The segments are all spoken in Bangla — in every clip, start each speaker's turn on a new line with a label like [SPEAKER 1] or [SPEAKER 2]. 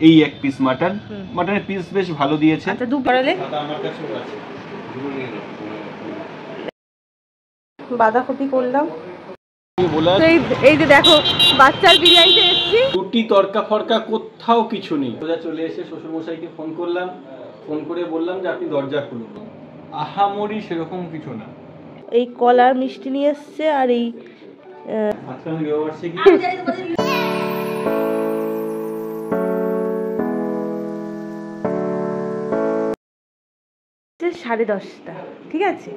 [SPEAKER 1] এই এক পিস মাটন, মাটনের পিস বেশ ভালো দিয়েছে।
[SPEAKER 2] আচ্ছা দু পড়ালে
[SPEAKER 1] আমার কাছেও আছে।
[SPEAKER 2] বাঁধাকপি করলাম। এই যে দেখো বাচ্চার বিরিয়ানিতে এসেছি,
[SPEAKER 1] রুটি তরকা ফরকা কোথাও কিছু নেই। সোজা চলে এসে শ্বশুরমশাইকে ফোন করলাম, ফোন করে বললাম যে আপনি দরজা খুলুন। আহামরি সেরকম কিছু না।
[SPEAKER 2] এই কলার মিষ্টি নিয়ে এসছে আর এই সাড়ে 10টা, ঠিক আছে।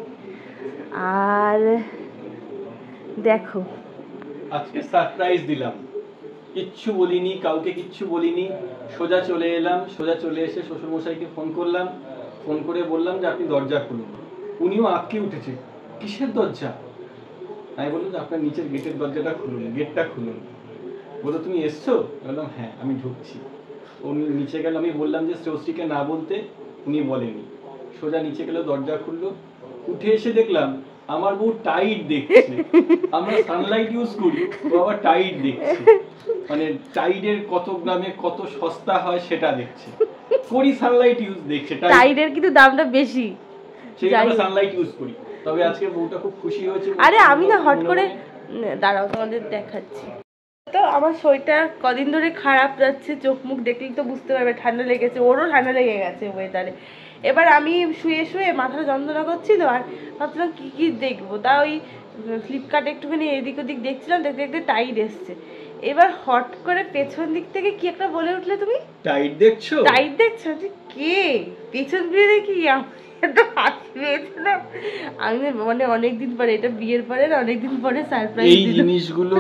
[SPEAKER 2] আর দেখো
[SPEAKER 1] আজকে সারপ্রাইজ দিলাম, কিচ্ছু বলিনি, কাউকে কিচ্ছু বলিনি, সোজা চলে এলাম। সোজা চলে এসে শ্বশুরমশাইকে ফোন করলাম, ফোন করে বললাম যে আপনি দরজা খুলুন। উনিও আটকে উঠেছে, কিসের দরজা? আমি বললাম যে আপনার নিচের গেটের দরজাটা খুলুন, গেটটা খুলুন। বললো তুমি এসছো? বললাম হ্যাঁ আমি ঢুকছি। উনি নিচে গেল, আমি বললাম যে শ্রেয়শ্রীকে না বলতে, উনি বলেনি। সোজা নিচে গেল, দরজা খুললো। উঠে এসে দেখলাম আমার বউ টাইট দেখছে। আমরা সানলাইট ইউজ করি, ও আবার টাইট দেখছে। মানে টাইডের কত গ্রামে কত সস্তা হয় সেটা দেখছে। করি সানলাইট ইউজ দেখছে,
[SPEAKER 2] টাইডের কিন্তু দামটা বেশি,
[SPEAKER 1] সেই আমরা সানলাইট ইউজ করি। তবে আজকে বউটা খুব খুশি হয়েছে।
[SPEAKER 2] আরে আমি না হট করে দাঁড়াও তোমাদের দেখাচ্ছি। তো আমার শরীরটা কদিন ধরে খারাপ যাচ্ছে, চোখ মুখ দেখলেই তো বুঝতে পারবে, ঠান্ডা লেগেছে, ওরও ঠান্ডা লেগে গেছে ওয়েদারে। এবার আমি শুয়ে শুয়ে মাথাটা যন্ত্রণা করছিল আর ভাবছিলাম কী কী দেখবো, তা ওই ফ্লিপকার্টে একটুখানি এদিক ওদিক দেখছিলাম, দেখতে দেখতে টাইড এসছে। এবার হট করে পেছন দিক থেকে কি একটা বলে উঠলে তুমি,
[SPEAKER 1] টাইড দেখছো?
[SPEAKER 2] টাইড দেখছো? কে পেছন ফিরে দেখি আমি মানে অনেকদিন পরে, এটা বিয়ের পরে অনেকদিন পরে সারপ্রাইজ।
[SPEAKER 1] এই জিনিসগুলো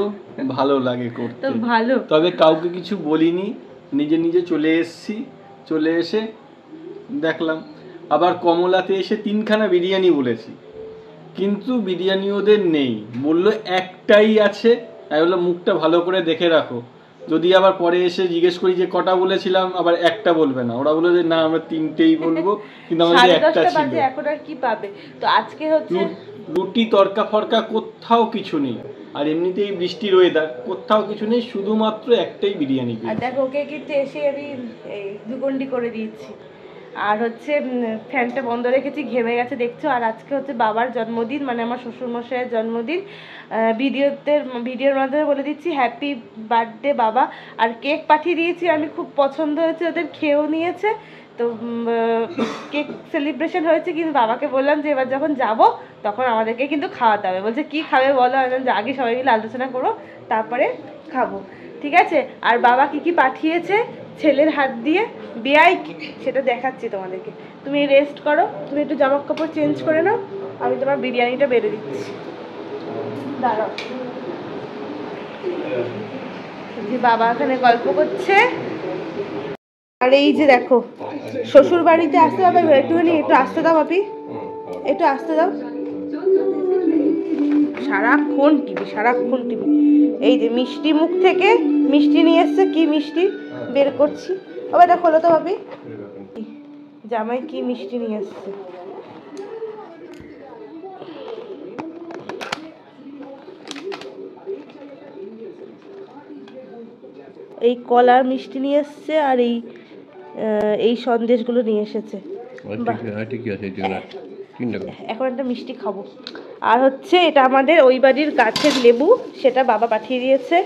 [SPEAKER 1] ভালো লাগে করতে,
[SPEAKER 2] তো ভালো।
[SPEAKER 1] তবে কাউকে কিছু বলিনি, নিজে নিজে চলে এসেছি। চলে এসে দেখলাম আবার কমলাতে এসে 3খানা বিরিয়ানি বলেছি, কিন্তু বিরিয়ানি ওদের নেই, বললো একটাই আছে। আমি বললাম মুখটা ভালো করে দেখে রাখো, যদি আবার পরে এসে জিজ্ঞেস করি যে কটা বলেছিলাম, আবার একটা বলবে না। ওরা বলে যে না আমরা 3টেই বলবো, কিন্তু আমাদের একটা ছিল।
[SPEAKER 2] এখন আর কি পাবে? তো আজকে হচ্ছে
[SPEAKER 1] রুটি তরকা ফরকা কোথাও কিছু নেই, আর এমনিতেই বৃষ্টির ওয়েদার, কোথাও কিছু নেই, শুধুমাত্র একটাই বিরিয়ানি।
[SPEAKER 2] আর দেখো ওকে কিন্তু এসে আমি এই দুগন্ডি করে দিয়েছি, আর হচ্ছে ফ্যানটা বন্ধ রেখেছি, ঘেমে গেছে দেখছো। আর আজকে হচ্ছে বাবার জন্মদিন, মানে আমার শ্বশুরমশাইয়ের জন্মদিন। ভিডিওর মাধ্যমে বলে দিচ্ছি হ্যাপি বার্থডে বাবা। আর কেক পাঠিয়ে দিয়েছি আমি, খুব পছন্দ হয়েছে, ওদের খেয়েও নিয়েছে। তো কেক সেলিব্রেশন হয়েছে, কিন্তু বাবাকে বললাম যে এবার যখন যাব তখন আমাদেরকে কিন্তু খাওয়াতে হবে। বলছে কি খাবে বলো? যে আগে সবাই মিলে আলোচনা করো, তারপরে খাবো, ঠিক আছে। আর বাবা কি কি পাঠিয়েছে ছেলের হাত দিয়ে বেয়াইকে, সেটা দেখাচ্ছি তোমাদেরকে। তুমি রেস্ট করো, তুমি একটু জামা কাপড় চেঞ্জ করে নাও, আমি তোমার বিরিয়ানিটা বেড়ে দিচ্ছি, দাঁড়াও। যে বাবা এখানে গল্প করছে, আর এই যে দেখো শ্বশুর বাড়িতে আসতে হবে, একটুখানি একটু আসতে দাও বাপি, একটু আসতে দাও। সারাক্ষণ টিভি, সারাক্ষণ টিভি। এই যে মিষ্টি মুখ থেকে মিষ্টি নিয়ে এসছে, কি মিষ্টি বের করছি। আবার দেখো তো ভাবি জামাই কি মিষ্টি নিয়ে এসছে। এই কলার মিষ্টি নিয়ে এসছে আর এই সন্দেশগুলো নিয়ে এসেছে। এখন একটা মিষ্টি খাবো। আর হচ্ছে এটা আমাদের ওই বাড়ির গাছের লেবু, সেটা বাবা পাঠিয়ে দিয়েছে,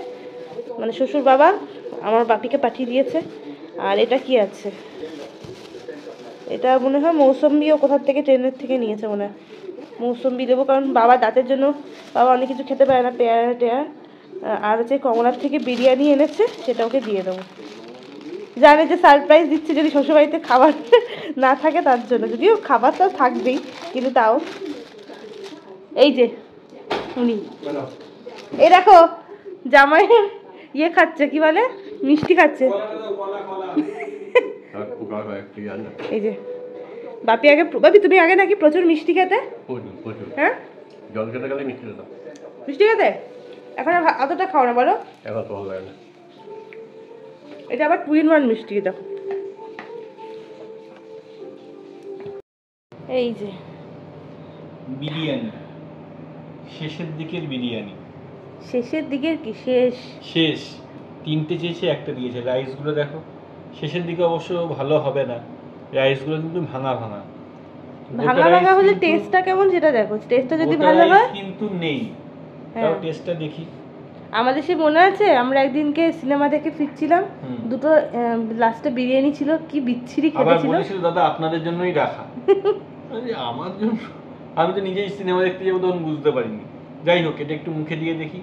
[SPEAKER 2] মানে শ্বশুর বাবা আমার বাপিকে পাঠিয়ে দিয়েছে। আর এটা কি আছে, এটা মনে হয় মৌসম্বিও কোথার থেকে, ট্রেনের থেকে নিয়েছে মনে হয় মৌসম্বি লেবু, কারণ বাবা দাঁতের জন্য বাবা অনেক কিছু খেতে পারে না, পেয়ারা টেয়ার। আর হচ্ছে কমলার থেকে বিরিয়ানি এনেছে, সেটা ওকে দিয়ে দেবো। জানে যে সারপ্রাইজ দিচ্ছে যদি শ্বশুরবাড়িতে খাবার না থাকে তার জন্য, যদিও খাবার তো থাকবেই, কিন্তু তাও। এই যে উনি, এই দেখো জামাই ইয়ে খাচ্ছে, কি বলে মিষ্টি খাচ্ছে। এই যে বাপি আগে, বাপি তুমি আগে নাকি প্রচুর মিষ্টি খেতে? হ্যাঁ মিষ্টি খেতে, এখন অতটা খাও না বলো? এটা আবার 2 in 1 মিষ্টি, দেখো। এই যে
[SPEAKER 1] বিরিয়ানি, শেষের দিকের বিরিয়ানি।
[SPEAKER 2] শেষের দিকের কি শেষ?
[SPEAKER 1] শেষ 3টে চেয়েছে, একটা দিয়েছে। রাইসগুলো দেখো, শেষের দিকে অবশ্য ভালো হবে না, রাইসগুলো কিন্তু ভাঙা ভাঙা।
[SPEAKER 2] ভাঙা ভাঙা হলে টেস্টটা কেমন সেটা দেখো, টেস্টটা যদি ভালো হয়
[SPEAKER 1] কিন্তু নেই, তাও
[SPEAKER 2] হ্যাঁ
[SPEAKER 1] টেস্টটা দেখি।
[SPEAKER 2] আমাদের সে মনে আছে আমরা একদিনকে সিনেমা দেখে ফিরছিলাম, দুটো লাস্টে বিরিয়ানি ছিল, কি বিচ্ছিরি খেতে
[SPEAKER 1] আবার
[SPEAKER 2] ছিল।
[SPEAKER 1] বলেছিল দাদা আপনাদের জন্যই রাখা। আরে আমার জন্য, আমি তো নিজেই সিনেমা দেখতে যাবো তখন বুঝতে পারিনি। যাই হোক, এটা একটু মুখে দিয়ে দেখি।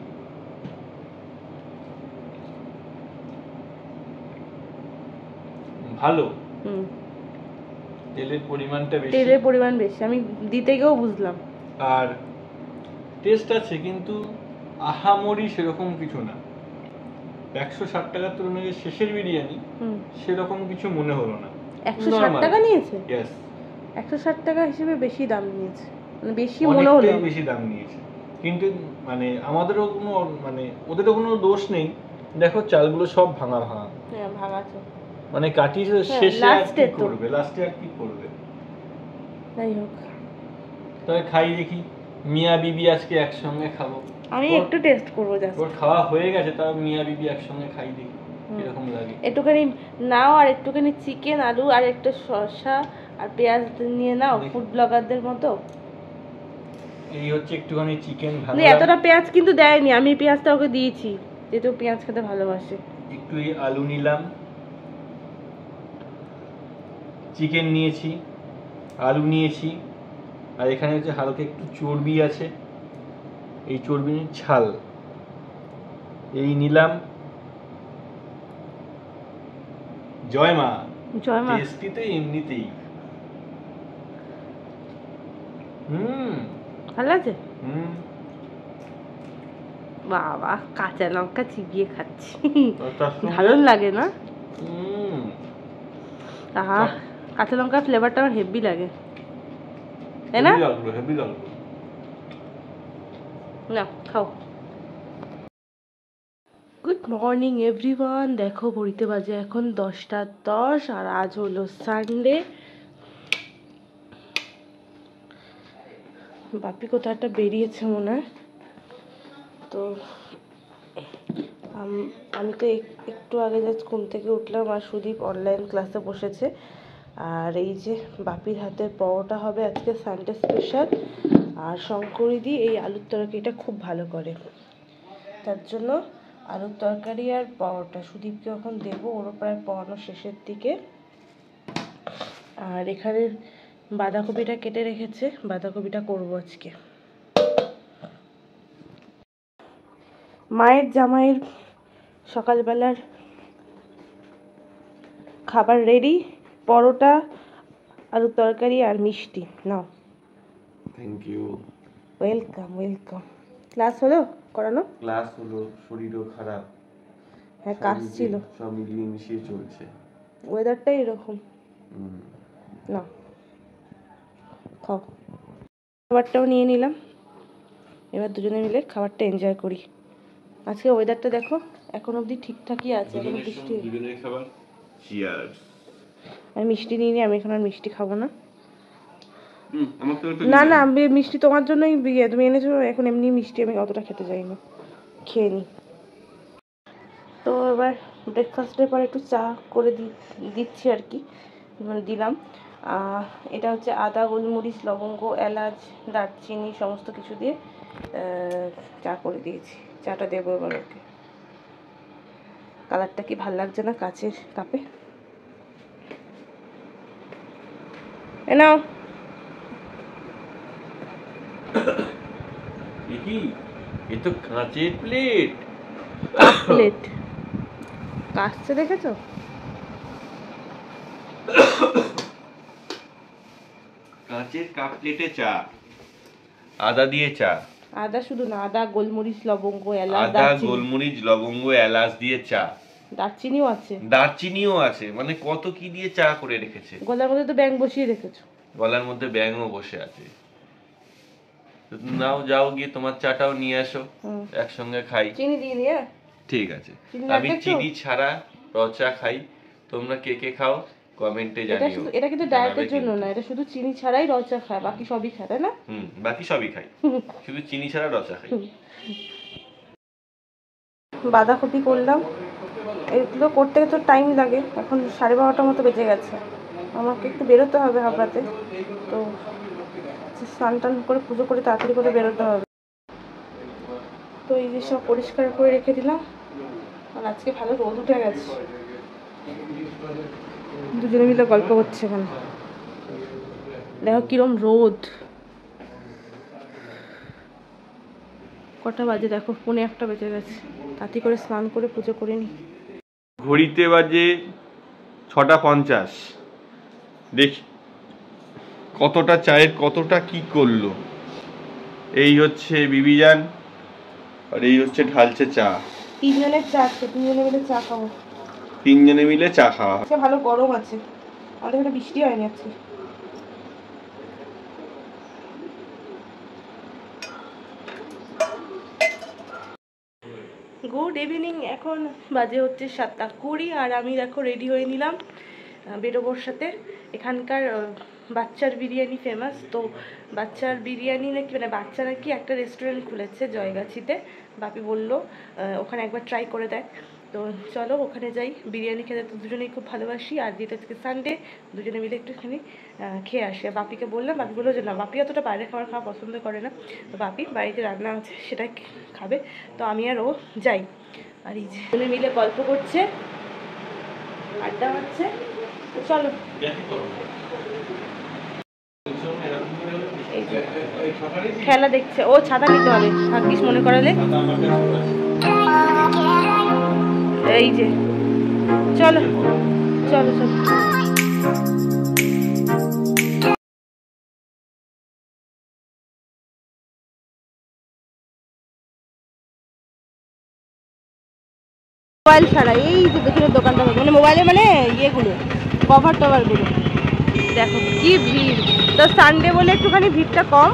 [SPEAKER 1] ভালো, তেলের পরিমাণটা বেশি,
[SPEAKER 2] তেলের পরিমাণ বেশি, আমি দিতে গিয়েও বুঝলাম।
[SPEAKER 1] আর টেস্ট আছে কিন্তু আহামরি সেরকম কিছু না। 160 টাকার তুলনায় শেষের বিরিয়ানি সেরকম কিছু মনে হলো না।
[SPEAKER 2] 160 টাকা নিয়েছে?
[SPEAKER 1] ইয়েস,
[SPEAKER 2] 160 টাকা হিসেবে বেশি দাম নিয়েছে, মানে বেশি মনে হলো,
[SPEAKER 1] অনেকটাই বেশি দাম নিয়েছে। কিন্তু মানে আমাদেরও কোনো মানে ওদেরও কোনো দোষ নেই। দেখো চালগুলো সব ভাঙা ভাঙা,
[SPEAKER 2] হ্যাঁ ভাঙা তো,
[SPEAKER 1] মানে কাটি শেষে আর কি করবে, লাস্টে আর কি করবে।
[SPEAKER 2] যাই হোক,
[SPEAKER 1] তবে খাই দেখি। মিয়া বিবি আজকে একসঙ্গে খাবো,
[SPEAKER 2] আমি একটু টেস্ট করবো জাস্ট।
[SPEAKER 1] ওর খাওয়া হয়ে গেছে, তাও মিয়া বিবি একসঙ্গে খাই দেখি কিরকম লাগে।
[SPEAKER 2] একটুখানি নাও, আর একটুখানি চিকেন, আলু আর একটা শসা আর পেঁয়াজ নিয়ে নাও, ফুড ব্লগারদের মতো।
[SPEAKER 1] এই হচ্ছে একটুখানি চিকেন
[SPEAKER 2] ভালো, এতটা পেঁয়াজ কিন্তু দেয়নি, আমি পেঁয়াজটা ওকে দিয়েছি যেহেতু পেঁয়াজ খেতে ভালোবাসে।
[SPEAKER 1] একটু এই আলু নিলাম, চিকেন নিয়েছি, আলু নিয়েছি, আর এখানে হচ্ছে হালকা একটু চর্বি আছে, এই চর্বির ছাল এই নিলাম। জয় মা,
[SPEAKER 2] জয় মা।
[SPEAKER 1] টেস্টি তো এমনিতেই।
[SPEAKER 2] ভালো আছে। বাবা, কাঁচা লঙ্কা চিবিয়ে খাচ্ছি, দারুণ লাগে না? আহা, কাঁচা লঙ্কার ফ্লেভারটা আমার হেভি লাগে, তাই না?
[SPEAKER 1] হেভি লাগলো।
[SPEAKER 2] না খাও। গুড মর্নিং এভরিওয়ান, দেখো ঘড়িতে বাজে এখন 10:10 আর আজ হলো সানডে। বাপি কোথাও একটা বেরিয়েছে মনে হয়, তো আমি তো একটু আগে জাস্ট ঘুম থেকে উঠলাম আর সুদীপ অনলাইন ক্লাসে বসেছে। আর এই যে বাপির হাতের পরোটা হবে আজকে সানডে স্পেশাল, আর শঙ্করিদি এই আলুর তরকারিটা খুব ভালো করে, তার জন্য আলুর তরকারি আর পরোটা সুদীপকে এখন দেবো, ওরও প্রায় পড়ানো শেষের দিকে। আর এখানে বাঁধাকপিটা কেটে রেখেছে, বাঁধাকপিটা করবো আজকে। মায়ের জামাইয়ের সকালবেলার খাবার রেডি, পরোটা, আলুর তরকারি আর মিষ্টি। নাও।
[SPEAKER 1] Thank you.
[SPEAKER 2] Welcome welcome. Class হলো করানো?
[SPEAKER 1] ক্লাস হলো, শরীরও খারাপ,
[SPEAKER 2] হ্যাঁ কাজ ছিল,
[SPEAKER 1] সব মিলিয়ে মিশিয়ে চলছে,
[SPEAKER 2] ওয়েদারটাই এরকম। না খাও, খাবারটাও নিয়ে নিলাম, এবার দুজনে মিলে খাবারটা এনজয় করি। আজকে ওয়েদারটা দেখো এখন অবধি ঠিকঠাকই আছে, এখন বৃষ্টি।
[SPEAKER 1] দুজনের খাবার। চিয়ার্স।
[SPEAKER 2] আমি মিষ্টি নিয়ে নিই, আমি এখন আর মিষ্টি খাবো না।
[SPEAKER 1] আমাকে
[SPEAKER 2] না না, আমি মিষ্টি তোমার জন্যই তুমি এনেছো, এখন এমনি মিষ্টি আমি অতটা খেতে চাই না, খেয়ে নিই। তো এবার ব্রেকফাস্টের পর একটু চা করে দিচ্ছি আর কি, মানে দিলাম। এটা হচ্ছে আদা, গোলমরিচ, লবঙ্গ, এলাচ, দারচিনি সমস্ত কিছু দিয়ে চা করে দিয়েছি। চাটা দেবো এবার ওকে। কালারটা কি ভাল লাগছে না কাচের কাপে? এ নাও।
[SPEAKER 1] এ তো কাঁচের প্লেট।
[SPEAKER 2] প্লেট কাচছে দেখেছো?
[SPEAKER 1] কাঁচের কাপ প্লেটে চা, আদা দিয়ে চা।
[SPEAKER 2] আদা শুধু না, আদা, গোলমরিচ, লবঙ্গ, এলাচ,
[SPEAKER 1] আদা, গোলমরিচ, লবঙ্গ, এলাচ দিয়ে চা,
[SPEAKER 2] দারচিনিও আছে।
[SPEAKER 1] দারচিনিও আছে, মানে কত কি দিয়ে চা করে রেখেছে।
[SPEAKER 2] গলার মধ্যে তো ব্যাং বসিয়ে রেখেছো।
[SPEAKER 1] গলার মধ্যে ব্যাঙও বসে আছে। নাও, যাও গিয়ে তোমার চাটাও নিয়ে আসো, একসঙ্গে খাই।
[SPEAKER 2] চিনি দিয়ে দিয়ে।
[SPEAKER 1] ঠিক আছে, আমি চিনি ছাড়া র চা খাই, তোমরা কে কে খাও কমেন্টে জানিও।
[SPEAKER 2] এটা কিন্তু ডায়েটের জন্য না, এটা শুধু চিনি ছাড়াই র চা খায়, বাকি সবই খায়, তাই না?
[SPEAKER 1] বাকি সবই খাই, শুধু চিনি ছাড়া র চা খাই।
[SPEAKER 2] বাঁধাকপি করলাম, এগুলো করতে তো টাইম লাগে। এখন 12:30টার মতো বেজে গেছে, আমাকে একটু বেরোতে হবে হাবড়াতে। তো স্নান টান করে পুজো করে তাড়াতাড়ি করে বেরোতে হবে। তো এই যে সব পরিষ্কার করে রেখে দিলাম। আর আজকে ভালো রোদ উঠে গেছে, দুজনে মিলে গল্প করছে এখানে। দেখো কিরম রোদ। কটা বাজে দেখো, 1:45 বেজে গেছে। তাড়াতাড়ি করে স্নান করে পুজো করে নি।
[SPEAKER 1] ঘড়িতে বাজে 6:50। দেখি কতটা চায়ের কতটা কি করলো। এই হচ্ছে বিবিজান আর এই হচ্ছে ঢালছে চা।
[SPEAKER 2] তিনজনের চা, তিনজনে মিলে চা খাবো।
[SPEAKER 1] তিনজনে মিলে চা খাওয়া।
[SPEAKER 2] আজকে ভালো গরম আছে, আমাদের এখানে বৃষ্টি হয়নি আজকে। Good evening. এখন বাজে হচ্ছে 7:20 আর আমি দেখো রেডি হয়ে নিলাম বেরোবোর সাথে। এখানকার বাচ্চার বিরিয়ানি ফেমাস, তো বাচ্চার বিরিয়ানি নাকি মানে বাচ্চারা কি একটা রেস্টুরেন্ট খুলেছে জয়গাছিতে। বাপি বললো ওখানে একবার ট্রাই করে দেখ। তো চলো ওখানে যাই, বিরিয়ানি খেতে তো দুজনেই খুব ভালোবাসি। আর যেহেতু আজকে সানডে, দুজনে মিলে একটুখানি খেয়ে আসি। আর বাপিকে বললাম, বাপি বললো যে না, বাপি অতটা বাইরের খাবার খাওয়া পছন্দ করে না। তো বাপি বাড়িতে রান্না আছে সেটাই খাবে। তো আমি আর ও যাই। আর এই যে দুজনে মিলে গল্প করছে, আড্ডা হচ্ছে। তো চলো। খেলা দেখছে, ও ছাতা নিতে হবে, ভাগ্যিস মনে করালে। এই যে চলো চলো চলো। মোবাইল ছাড়া এই যে পেছনের দোকানটা, মানে মোবাইলে মানে ইয়েগুলো কভার টভারগুলো দেখো কি ভিড়। তো সানডে বলে একটুখানি ভিড়টা কম।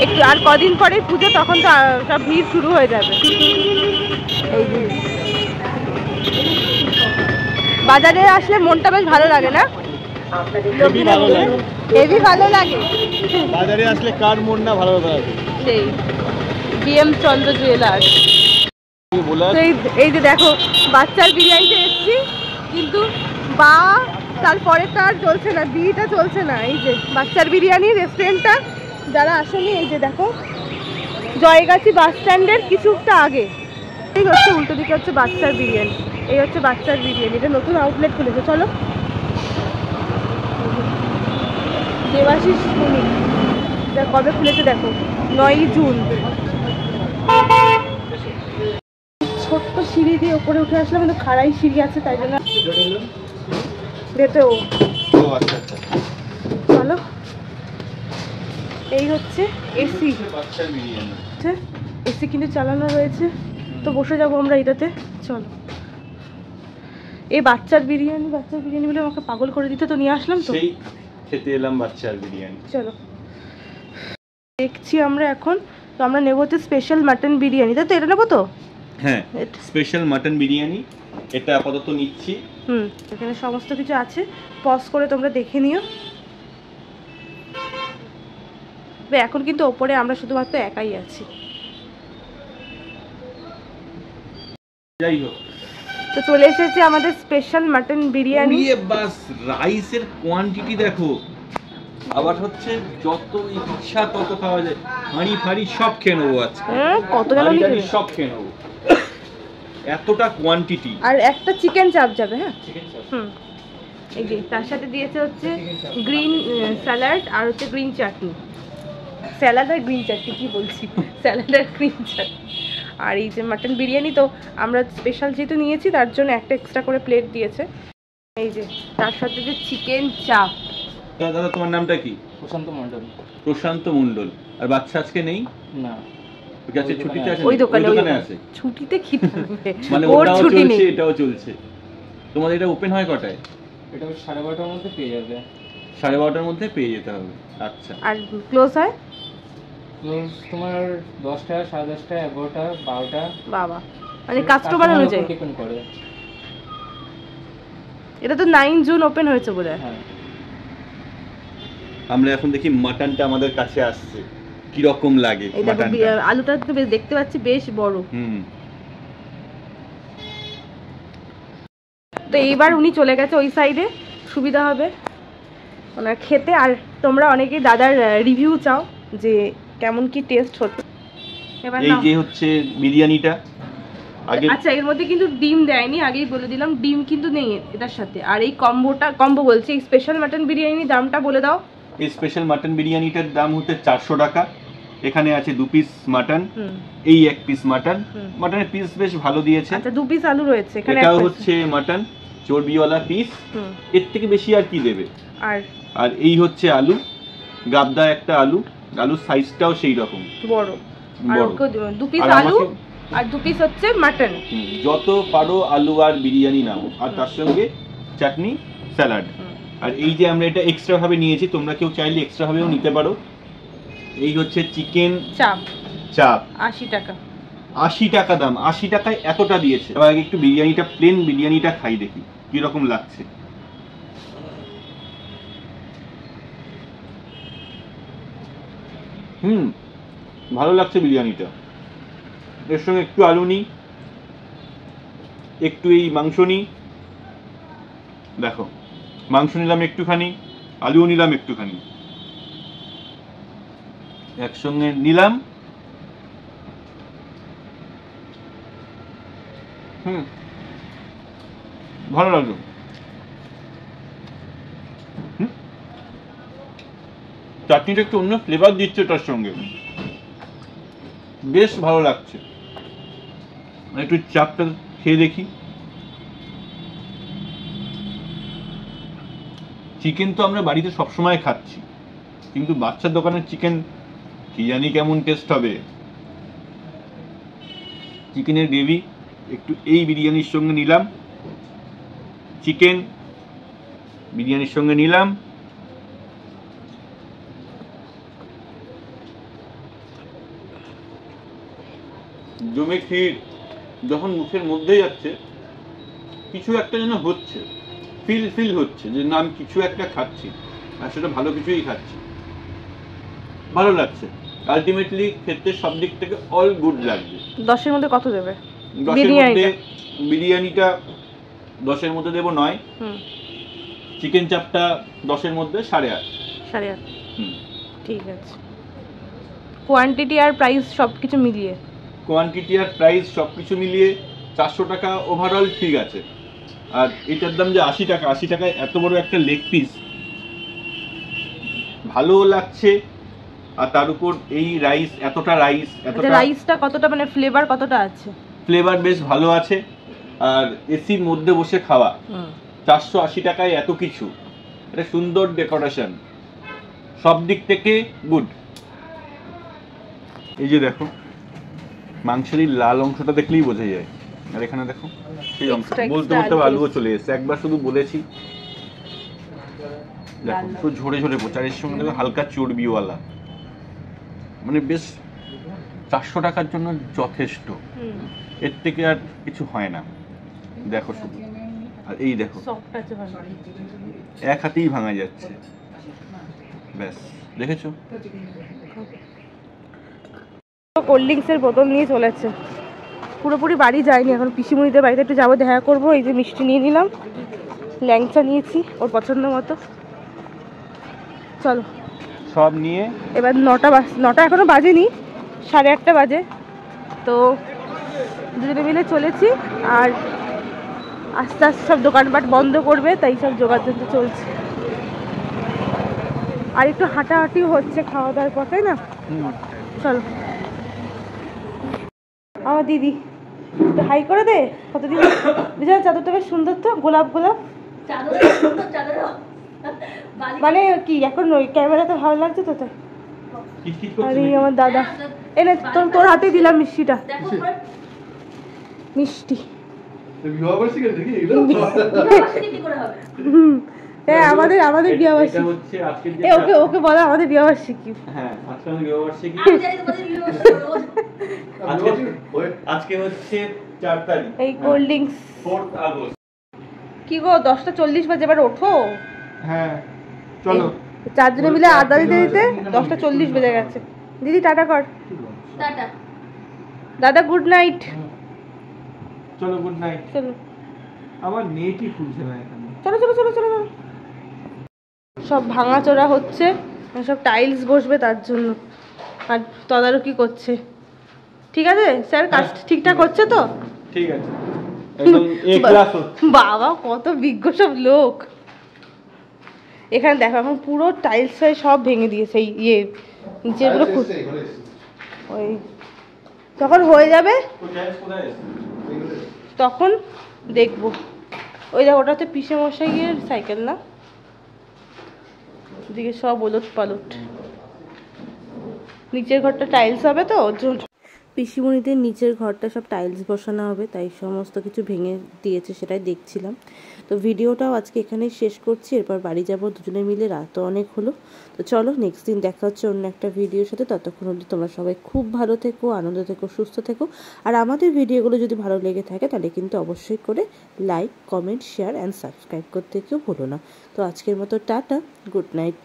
[SPEAKER 2] একটু আর কদিন পরে পুজো, তখন তো সব ভিড় শুরু হয়ে যাবে। এই যে বাজারে আসলে মনটা বেশ ভালো লাগে না? হেভি ভালো লাগে
[SPEAKER 1] বাজারে আসলে, কার মন না ভালো লাগে?
[SPEAKER 2] সেই বিএম চন্দ্র জুয়েলার্স। এই যে দেখো বাচ্চার বিরিয়ানিতে এসেছি, কিন্তু বা তারপরেটা আর চলছে না, বিটা চলছে না। এই যে বাচ্চার বিরিয়ানি রেস্টুরেন্টটা, যারা আসেনি এই যে দেখো জয়গাছি বাস স্ট্যান্ডের কিছুটা আগে। এই হচ্ছে উল্টো দিকে হচ্ছে বাচ্চার বিরিয়ানি। এই হচ্ছে বাচ্চার বিরিয়ানি, এটা নতুন আউটলেট খুলেছে। চলো। দেবাশিস শ্রমিক, কবে খুলেছে দেখো, 9 জুন। ছোট্ট সিঁড়ি দিয়ে ওপরে উঠে আসলাম, কিন্তু খাড়াই সিঁড়ি আছে তাই জন্য ভেতরেও। চলো। এই হচ্ছে এসি, এসি কিন্তু চালানো রয়েছে। তো বসে যাবো আমরা এটাতে। চলো। এই বাচ্চার বিরিয়ানি বলে আমাকে পাগল করে দিতে, তো নিয়ে আসলাম। তো
[SPEAKER 1] সেই খেতে এলাম বাচ্চার বিরিয়ানি।
[SPEAKER 2] চলো দেখছি আমরা এখন। তো আমরা নেবো হচ্ছে স্পেশাল মাটন বিরিয়ানি, তাই তো? এটা নেবো তো?
[SPEAKER 1] হ্যাঁ, স্পেশাল মাটন বিরিয়ানি এটা আপাতত নিচ্ছি।
[SPEAKER 2] এখানে সমস্ত কিছু আছে, পজ করে তোমরা দেখে নিও। এখন কিন্তু ওপরে আমরা শুধুমাত্র একাই আছি।
[SPEAKER 1] যাই হোক,
[SPEAKER 2] তো চলে এসেছে আমাদের স্পেশাল মাটন বিরিয়ানি।
[SPEAKER 1] বাস রাইসের কোয়ান্টিটি দেখো, আবার হচ্ছে যত ইচ্ছা তত খাওয়া যায়। হাঁড়ি ফাড়ি সব খেয়ে নেবো আজকে।
[SPEAKER 2] কত জন
[SPEAKER 1] সব খেয়ে নেবো, এতটা কোয়ান্টিটি।
[SPEAKER 2] আর একটা চিকেন চাপ যাবে। হ্যাঁ, এই যে তার সাথে দিয়েছে হচ্ছে গ্রিন স্যালাড আর হচ্ছে গ্রিন চাটনি। স্যালাড আর গ্রিন চাটনি কি বলছি, স্যালাড আর গ্রিন চাটনি। আর এই যে মাটন বিরিয়ানি, তো আমরা স্পেশাল যেহেতু নিয়েছি তার জন্য একটা এক্সট্রা করে প্লেট দিয়েছে। এই যে তার সাথে যে চিকেন চাপ।
[SPEAKER 1] দাদা তোমার নামটা কি?
[SPEAKER 3] প্রশান্ত মণ্ডল।
[SPEAKER 1] প্রশান্ত মণ্ডল। আর বাচ্চা আজকে নেই
[SPEAKER 3] না,
[SPEAKER 1] ছুটিতে আছে।
[SPEAKER 2] ওই দোকানে আছে। ছুটিতে কি মানে ওটাও চলছে
[SPEAKER 1] এটাও চলছে। তোমাদের এটা ওপেন হয় কটায়?
[SPEAKER 3] এটা 12:30টার মধ্যে পেয়ে যাবে।
[SPEAKER 1] 12:30টার মধ্যে পেয়ে যেতে হবে। আচ্ছা।
[SPEAKER 2] আর ক্লোজ হয়?
[SPEAKER 3] ক্লোজ তোমার 10টা, 10:30টা, 11টা, 12টা।
[SPEAKER 2] বাবা, মানে কাস্টমার অনুযায়ী
[SPEAKER 3] ডিপেন্ড করে।
[SPEAKER 2] এটা তো 9 জুন ওপেন হয়েছে বোধহয়।
[SPEAKER 3] হ্যাঁ।
[SPEAKER 1] আমরা এখন দেখি মাটনটা আমাদের কাছে আসছে। কি রকম লাগে
[SPEAKER 2] এই দেখো
[SPEAKER 1] মাটনটা।
[SPEAKER 2] আলুটা তো দেখতে পাচ্ছি বেশ বড়। তো এইবার উনি চলে গেছে ওই সাইডে, সুবিধা হবে ওনার খেতে। আর তোমরা অনেকেই দাদার রিভিউ চাও যে কেমন কি টেস্ট হচ্ছে। এবার
[SPEAKER 1] এই যে হচ্ছে বিরিয়ানিটা। আগে
[SPEAKER 2] আচ্ছা, এর মধ্যে কিন্তু ডিম দেয়নি, আগেই বলে দিলাম, ডিম কিন্তু নেই এটার সাথে। আর এই কম্বো বলছি, এই স্পেশাল মাটন বিরিয়ানি দামটা বলে দাও।
[SPEAKER 1] এই স্পেশাল মাটন বিরিয়ানিটার দাম হচ্ছে 400 টাকা। এখানে আছে 2 পিস মাটন, এই 1 পিস মাটন। মাটনের পিস বেশ ভালো দিয়েছে।
[SPEAKER 2] আচ্ছা, 2 পিস আলু রয়েছে এখানে।
[SPEAKER 1] এটাও হচ্ছে মাটন চর্বিওয়ালা পিস, এর থেকে বেশি আর কি দেবে। আর এই হচ্ছে আলু, গাবদা একটা আলু, আলুর সাইজটাও সেই রকম
[SPEAKER 2] বড়। আর 2 পিস আলু আর 2 পিস হচ্ছে মাটন।
[SPEAKER 1] যত পারো আলু আর বিরিয়ানি নাও, আর তার সঙ্গে চাটনি, স্যালাড। আর এই যে আমরা এটা এক্সট্রা ভাবে নিয়েছি, তোমরা কেউ চাইলে এক্সট্রা ভাবেও নিতে পারো। এই হচ্ছে চিকেন চাপ
[SPEAKER 2] 80 টাকা।
[SPEAKER 1] 80 টাকা দাম, 80 টাকায় এতটা দিয়েছে। এবার আগে একটু বিরিয়ানিটা, প্লেন বিরিয়ানিটা খাই, দেখি কিরকম লাগছে। ভালো লাগছে বিরিয়ানিটা। এর সঙ্গে একটু আলু নিই, একটু এই মাংস নিই। দেখো, মাংস নিলাম একটুখানি, আলুও নিলাম একটুখানি, একসঙ্গে নিলাম। ভালো লাগলো। চাটনিটা একটু অন্য ফ্লেভার দিচ্ছে তার সঙ্গে, বেশ ভালো লাগছে। একটু চাপটা খেয়ে দেখি। চিকেন তো আমরা বাড়িতে সবসময় খাচ্ছি, কিন্তু বাচ্চার দোকানের চিকেন কি জানি কেমন টেস্ট হবে। চিকেনের গ্রেভি একটু এই বিরিয়ানির সঙ্গে নিলাম, চিকেন বিরিয়ানির সঙ্গে নিলাম। জমে ক্ষীর যখন মুখের মধ্যে যাচ্ছে, কিছু একটা যেন হচ্ছে, ফিল হচ্ছে যে না আমি কিছু একটা খাচ্ছি, আর সেটা ভালো কিছুই খাচ্ছি, ভালো লাগছে। আলটিমেটলি খেতে সব দিক থেকে অল গুড লাগছে।
[SPEAKER 2] 10 এর মধ্যে কত দেবে?
[SPEAKER 1] 10 এর মধ্যে বিরিয়ানিটা 10 এর মধ্যে দেবো 9। চিকেন চাপটা 10 এর মধ্যে 8.5।
[SPEAKER 2] ঠিক আছে। কোয়ান্টিটি আর প্রাইস সবকিছু মিলিয়ে,
[SPEAKER 1] কোয়ান্টিটি আর প্রাইস সবকিছু মিলিয়ে 400 টাকা ওভারঅল ঠিক আছে। আর এটার দাম যে 80 টাকা, 80 টাকায় এত বড় একটা লেগ পিস, ভালো লাগছে। আর তার উপর এই রাইস, এতটা
[SPEAKER 2] রাইসটা কতটা মানে ফ্লেভার কতটা আছে?
[SPEAKER 1] ফ্লেভার বেশ ভালো আছে। আর এসির মধ্যে বসে খাওয়া, 480 টাকায় এত কিছু, এটা সুন্দর ডেকোরেশন, সব দিক থেকে গুড। এই যে দেখো, মাংসের লাল অংশটা দেখলেই বোঝা যায়। আর এখানে দেখো সেই অংশ, বলতে বলতে আলুও চলে এসেছে। একবার শুধু বলেছি, দেখো পুরো ঝরে ঝরে পড়ছে। আর এর সঙ্গে দেখো হালকা চর্বিওয়ালা, মানে বেশ 400 টাকার জন্য যথেষ্ট, এর থেকে আর কিছু হয় না। দেখো শুধু, আর এই দেখো এক হাতেই ভাঙা যাচ্ছে, ব্যাস দেখেছো।
[SPEAKER 2] কোল্ড ড্রিঙ্কসের বোতল নিয়ে চলেছে, পুরোপুরি বাড়ি যায়নি এখন, পিসিমণিদের বাড়িতে একটু যাবো, দেখা করবো। এই যে মিষ্টি নিয়ে নিলাম, ল্যাংচা নিয়েছি ওর পছন্দ মতো। চলো
[SPEAKER 1] সব নিয়ে
[SPEAKER 2] এবার 9টা এখনো বাজেনি, 8:30 বাজে। তো দুজনে মিলে চলেছি, আর আস্তে আস্তে সব দোকানপাট বন্ধ করবে, তাই সব জোগাড় চলছে। আর একটু হাঁটাহাঁটিও হচ্ছে খাওয়া দাওয়ার পর, তাই না? চলো। আমার দিদি একটু হাই করে দে। কতদিন বিজয়, চাদরটা বেশ সুন্দর তো, গোলাপ মানে কি এখন ওই ক্যামেরাতে ভালো লাগছে তো তাই। আরে আমার দাদা, এনে তোর হাতে দিলাম মিষ্টিটা, মিষ্টি। হ্যাঁ, আমাদের বিয়েবার্ষিকী। ওকে বলো আমাদের বিয়েবার্ষিকী।
[SPEAKER 1] হ্যাঁ, আজকে আমাদের বিয়েবার্ষিকী। আজকে হচ্ছে 4 তারিখ।
[SPEAKER 2] এই কোল্ড ড্রিঙ্কস
[SPEAKER 1] 4 আগস্ট।
[SPEAKER 2] কি গো, 10:40 বাজে, এবার ওঠো।
[SPEAKER 1] হ্যাঁ চলো।
[SPEAKER 2] 4 জনে মিলে আড্ডা দিতে দিতে 10:40 বেজে গেছে। দিদি টাটা কর।
[SPEAKER 4] টাটা।
[SPEAKER 2] দাদা গুড নাইট।
[SPEAKER 1] চলো গুড নাইট।
[SPEAKER 2] চলো
[SPEAKER 1] আমার নেটই খুলছে না এখানে।
[SPEAKER 2] চলো চলো চলো চলো চলো। সব ভাঙাচোরা হচ্ছে, সব টাইলস বসবে তার জন্য, আর তদারকি করছে। ঠিক আছে স্যার, কাজ ঠিকঠাক হচ্ছে তো?
[SPEAKER 1] ঠিক আছে, একদম এ ক্লাস হচ্ছে।
[SPEAKER 2] বাবা কত বিজ্ঞ সব লোক। এখানে দেখো এখন পুরো টাইলস সব ভেঙে দিয়েছে, এই ইয়ে নিচেগুলো ওই যখন হয়ে যাবে তখন দেখবো। ওই দেখো ওটা হচ্ছে পিসে মশাইয়ের সাইকেল না, ওদিকে সব ওলট পালট। নিচের ঘরটা টাইলস হবে তো ওর জন্য। পিসিমণিদের নিচের ঘরটা সব টাইলস বসানো হবে, তাই সমস্ত কিছু ভেঙে দিয়েছে, সেটাই দেখছিলাম। তো ভিডিওটাও আজকে এখানেই শেষ করছি, এরপর বাড়ি যাব দুজনে মিলে, রাতও অনেক হলো। তো চলো নেক্সট দিন দেখা হচ্ছে অন্য একটা ভিডিওর সাথে। ততক্ষণ অবধি তোমরা সবাই খুব ভালো থেকো, আনন্দ থেকো, সুস্থ থেকো। আর আমাদের ভিডিওগুলো যদি ভালো লেগে থাকে তাহলে কিন্তু অবশ্যই করে like, comment, share and subscribe করতে কেউ ভুলো না। তো আজকের মতো টাটা, গুড নাইট।